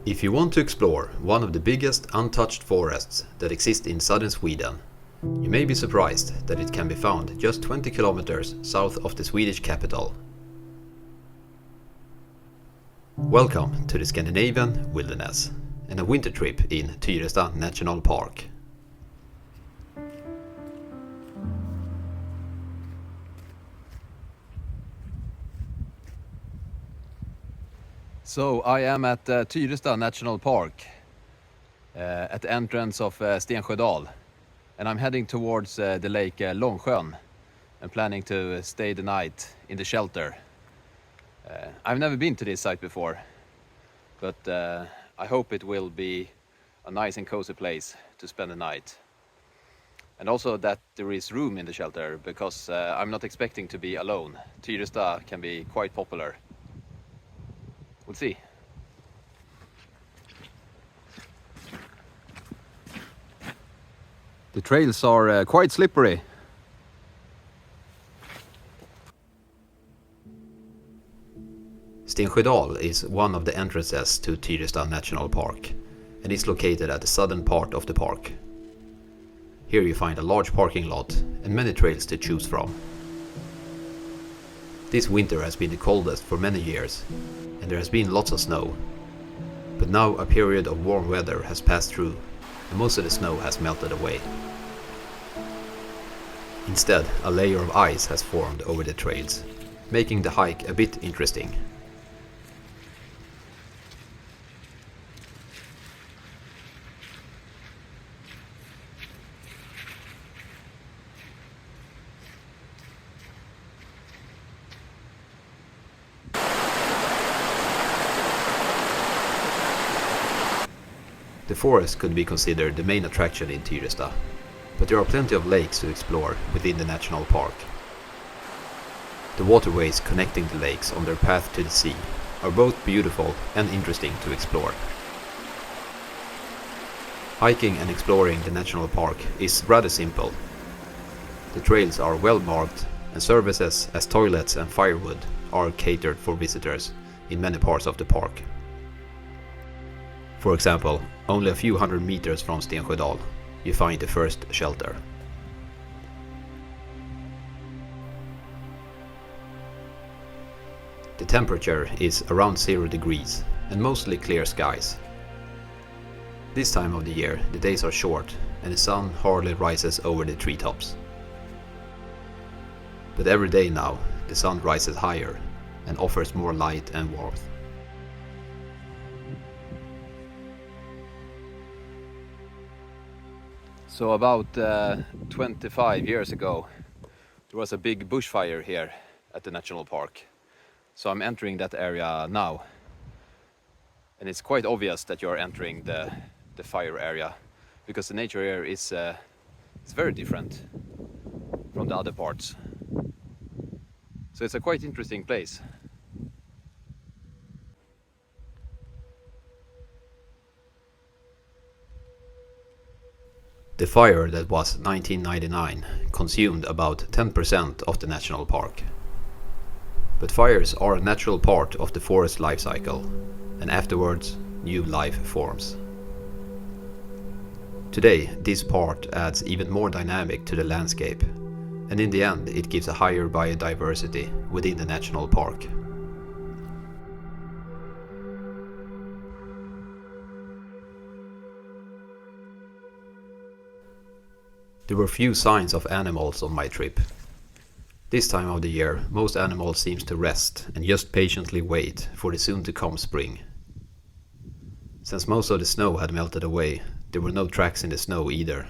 If you want to explore one of the biggest untouched forests that exist in southern Sweden, you may be surprised that it can be found just 20 kilometers south of the Swedish capital. Welcome to the Scandinavian wilderness and a winter trip in Tyresta National Park. So I am at Tyresta National Park at the entrance of Stensjödal, and I'm heading towards the lake Långsjön and planning to stay the night in the shelter. I've never been to this site before, but I hope it will be a nice and cozy place to spend the night. And also that there is room in the shelter, because I'm not expecting to be alone. Tyresta can be quite popular. We'll see. The trails are quite slippery. Stensjödal is one of the entrances to Tyresta National Park and is located at the southern part of the park. Here you find a large parking lot and many trails to choose from. This winter has been the coldest for many years, and there has been lots of snow. But now a period of warm weather has passed through, and most of the snow has melted away. Instead, a layer of ice has formed over the trails, making the hike a bit interesting. The forest could be considered the main attraction in Tyresta, but there are plenty of lakes to explore within the national park. The waterways connecting the lakes on their path to the sea are both beautiful and interesting to explore. Hiking and exploring the national park is rather simple. The trails are well marked, and services as toilets and firewood are catered for visitors in many parts of the park. For example, only a few hundred meters from Stensjödal, you find the first shelter. The temperature is around 0 degrees and mostly clear skies. This time of the year the days are short and the sun hardly rises over the treetops. But every day now the sun rises higher and offers more light and warmth. So about 25 years ago, there was a big bushfire here at the national park. So I'm entering that area now. And it's quite obvious that you're entering the fire area, because the nature here is it's very different from the other parts. So it's a quite interesting place. The fire that was 1999 consumed about 10% of the national park. But fires are a natural part of the forest life cycle, and afterwards new life forms. Today this part adds even more dynamic to the landscape, and in the end it gives a higher biodiversity within the national park. There were few signs of animals on my trip. This time of the year, most animals seem to rest and just patiently wait for the soon-to-come spring. Since most of the snow had melted away, there were no tracks in the snow either.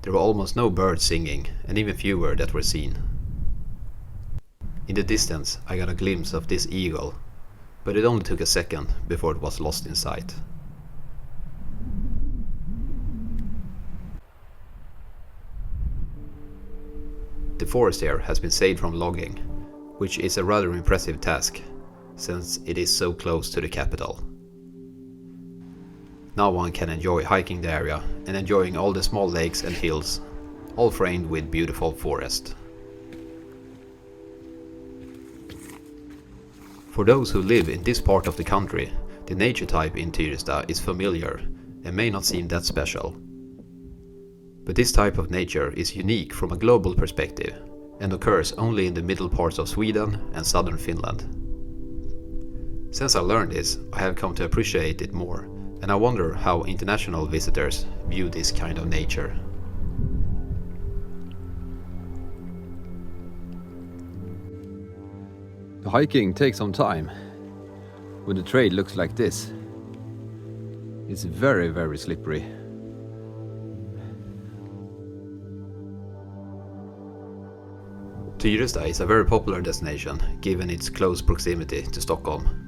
There were almost no birds singing, and even fewer that were seen. In the distance, I got a glimpse of this eagle, but it only took a second before it was lost in sight. The forest here has been saved from logging, which is a rather impressive task, since it is so close to the capital. Now one can enjoy hiking the area and enjoying all the small lakes and hills, all framed with beautiful forest. For those who live in this part of the country, The nature type in Tyresta is familiar and may not seem that special. But this type of nature is unique from a global perspective and occurs only in the middle parts of Sweden and southern Finland. Since I learned this, I have come to appreciate it more, and I wonder how international visitors view this kind of nature. The hiking takes some time. When the trail looks like this, it's very, very slippery. Tyresta is a very popular destination given its close proximity to Stockholm.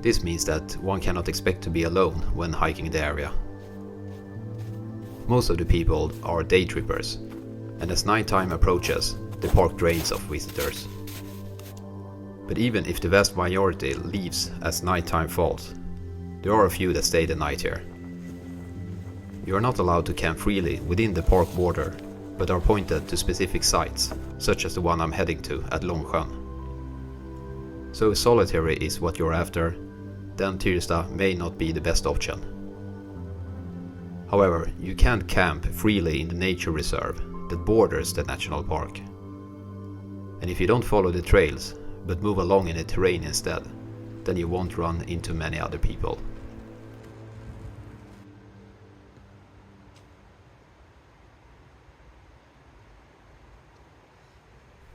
This means that one cannot expect to be alone when hiking the area. Most of the people are day trippers, and as nighttime approaches, the park drains of visitors. But even if the vast majority leaves as nighttime falls, there are a few that stay the night here. You are not allowed to camp freely within the park border, but are pointed to specific sites, such as the one I'm heading to at Långsjön. So if solitary is what you're after, then Tyresta may not be the best option. However, you can camp freely in the nature reserve that borders the national park. And if you don't follow the trails, but move along in the terrain instead, then you won't run into many other people.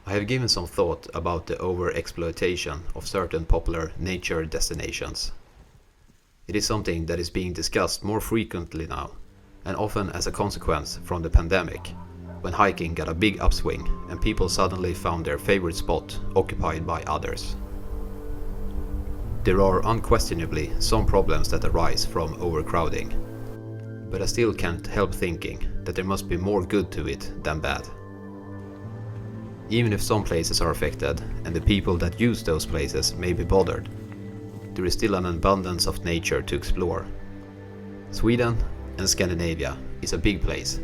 I have given some thought about the over-exploitation of certain popular nature destinations. It is something that is being discussed more frequently now, and often as a consequence from the pandemic, when hiking got a big upswing and people suddenly found their favorite spot occupied by others. There are unquestionably some problems that arise from overcrowding, but I still can't help thinking that there must be more good to it than bad. Even if some places are affected and the people that use those places may be bothered, there is still an abundance of nature to explore. Sweden and Scandinavia is a big place,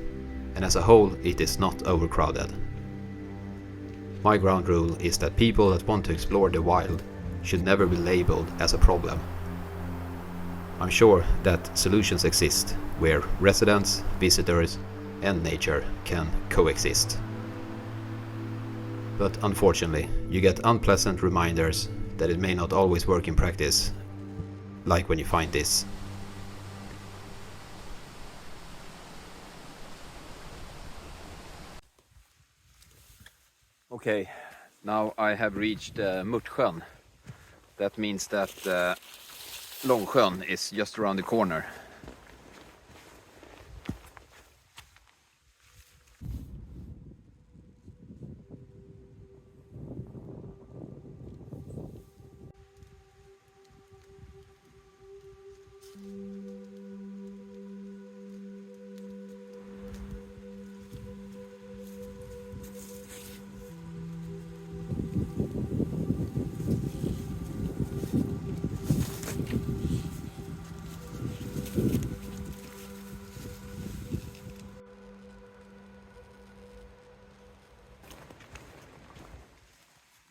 and as a whole it is not overcrowded. My ground rule is that people that want to explore the wild should never be labeled as a problem. I'm sure that solutions exist where residents, visitors and nature can coexist. But unfortunately, you get unpleasant reminders that it may not always work in practice, like when you find this. Okay, now I have reached Långsjön. That means that Långsjön is just around the corner.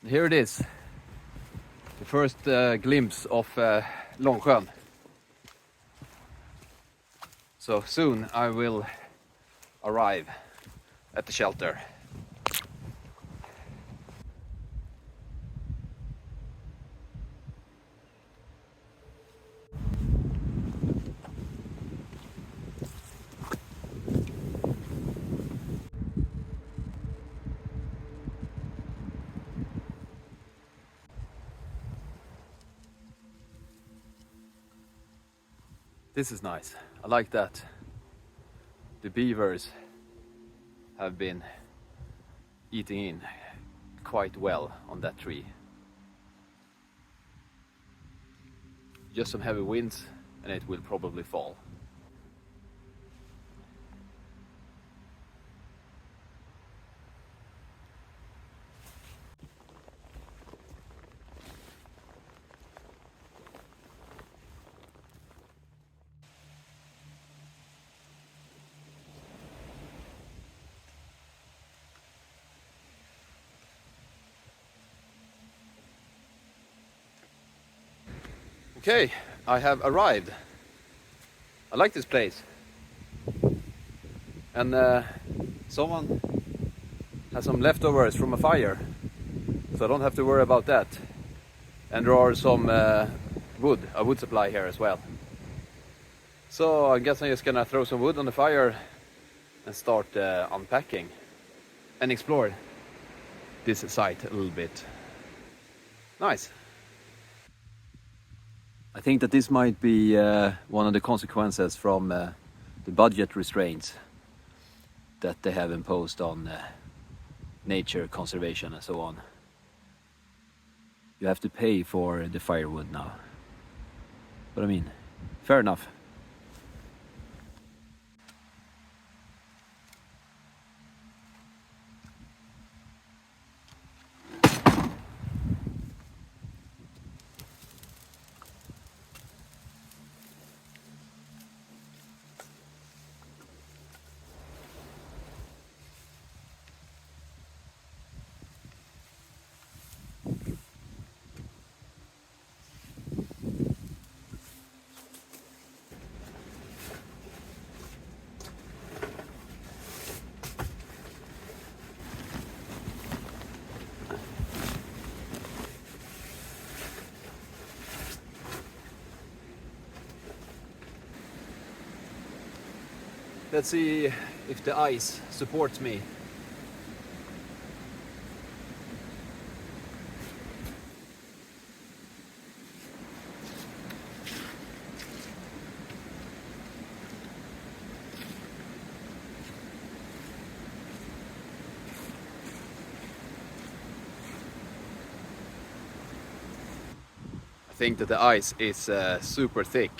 Here it is, the first glimpse of Långsjön. So soon I will arrive at the shelter. This is nice. I like that the beavers have been eating in quite well on that tree. Just some heavy winds and it will probably fall. Okay, I have arrived. I like this place. And someone has some leftovers from a fire, so I don't have to worry about that. And there are some a wood supply here as well. So I guess I'm just gonna throw some wood on the fire and start unpacking and explore this site a little bit. Nice. I think that this might be one of the consequences from the budget restraints that they have imposed on nature conservation and so on. You have to pay for the firewood now. But I mean, fair enough. Let's see if the ice supports me. I think that the ice is super thick,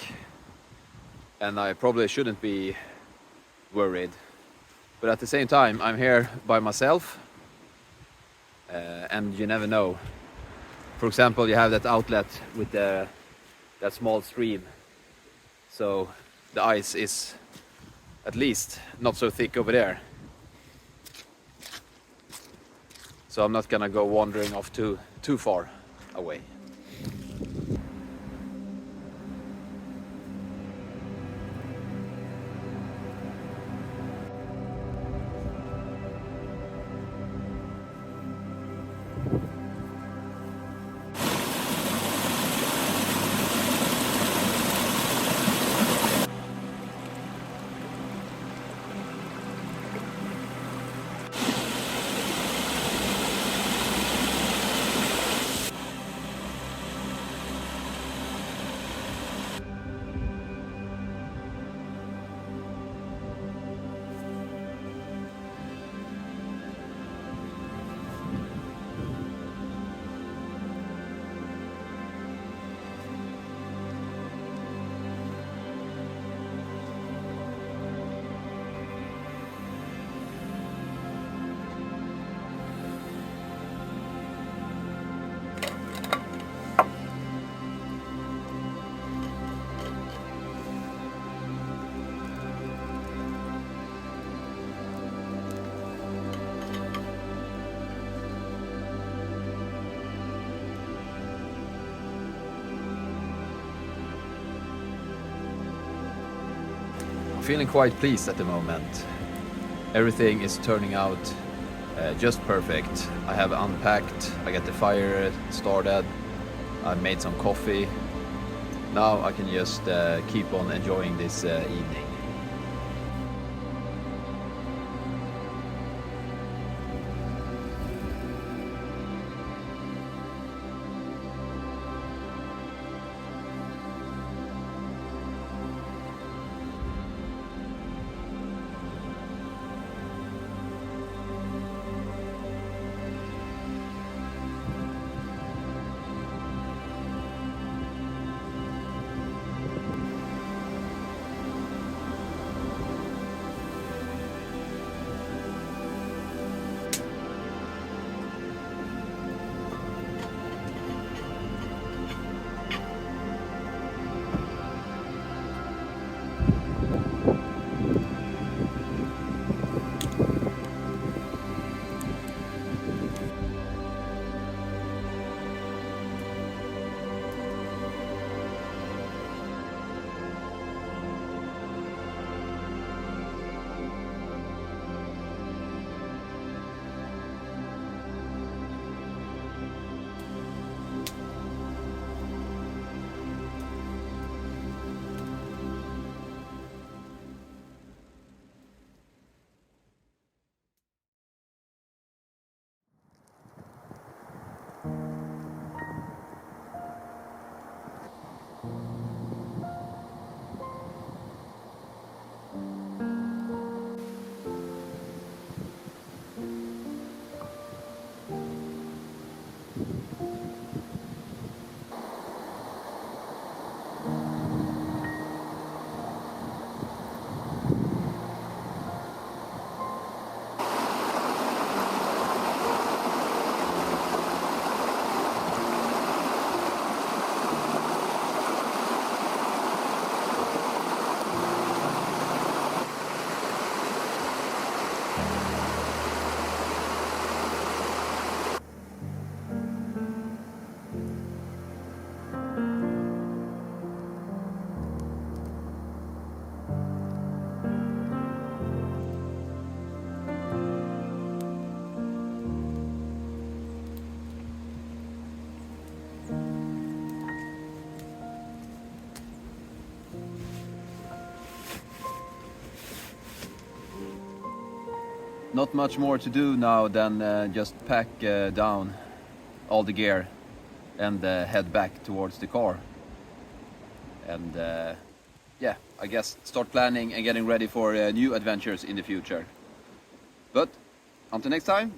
and I probably shouldn't be worried, but at the same time I'm here by myself, and you never know. For example, you have that outlet with that small stream, so the ice is at least not so thick over there, so I'm not gonna go wandering off too far away. Feeling quite pleased at the moment. Everything is turning out just perfect. I have unpacked, I got the fire started, I made some coffee. Now I can just keep on enjoying this evening. not much more to do now than just pack down all the gear and head back towards the car. And yeah, I guess start planning and getting ready for new adventures in the future. But until next time,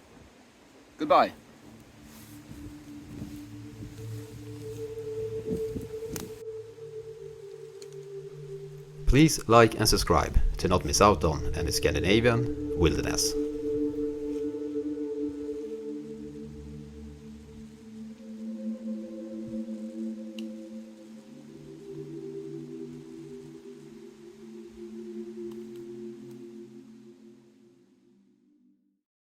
goodbye. Please like and subscribe to not miss out on any Scandinavian wilderness.